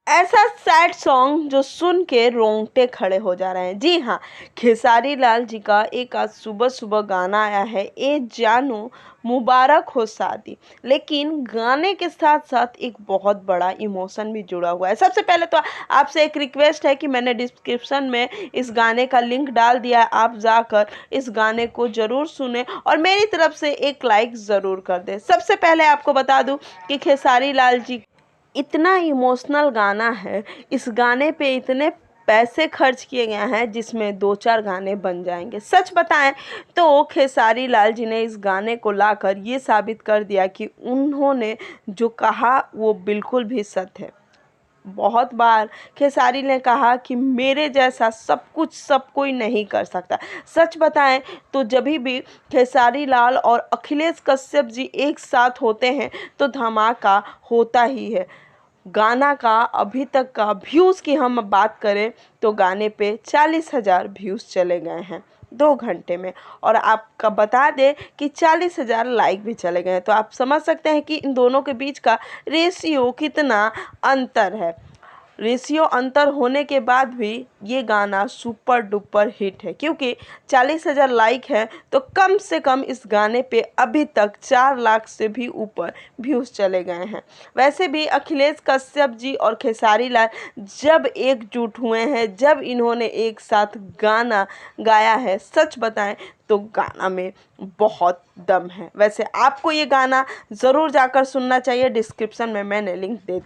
ऐसा sad song जो सुन के रोंगटे खड़े हो जा रहे हैं। जी हाँ, खेसारी लाल जी का एक आज सुबह सुबह गाना आया है, ए जानू मुबारक हो शादी। लेकिन गाने के साथ साथ एक बहुत बड़ा इमोशन भी जुड़ा हुआ है। सबसे पहले तो आपसे एक रिक्वेस्ट है कि मैंने डिस्क्रिप्शन में इस गाने का लिंक डाल दिया है, आप जाकर इस गाने को ज़रूर सुने और मेरी तरफ से एक लाइक ज़रूर कर दें। सबसे पहले आपको बता दूं कि खेसारी लाल जी इतना इमोशनल गाना है, इस गाने पे इतने पैसे खर्च किए गए हैं जिसमें 2-4 गाने बन जाएंगे। सच बताएं तो खेसारी लाल जी ने इस गाने को लाकर ये साबित कर दिया कि उन्होंने जो कहा वो बिल्कुल भी सत्य है। बहुत बार खेसारी ने कहा कि मेरे जैसा सब कुछ सब कोई नहीं कर सकता। सच बताएं तो जब भी खेसारी लाल और अखिलेश कश्यप जी एक साथ होते हैं तो धमाका होता ही है। गाना का अभी तक का व्यूज़ की हम बात करें तो गाने पे 40,000 व्यूज़ चले गए हैं 2 घंटे में, और आपका बता दें कि 40,000 लाइक भी चले गए हैं। तो आप समझ सकते हैं कि इन दोनों के बीच का रेशियो कितना अंतर है। रेशियो अंतर होने के बाद भी ये गाना सुपर डुपर हिट है, क्योंकि 40,000 लाइक है तो कम से कम इस गाने पे अभी तक 4 लाख से भी ऊपर व्यूज़ चले गए हैं। वैसे भी अखिलेश कश्यप जी और खेसारी लाल जब एकजुट हुए हैं, जब इन्होंने एक साथ गाना गाया है, सच बताएं तो गाना में बहुत दम है। वैसे आपको ये गाना ज़रूर जाकर सुनना चाहिए, डिस्क्रिप्शन में मैंने लिंक दे दिया।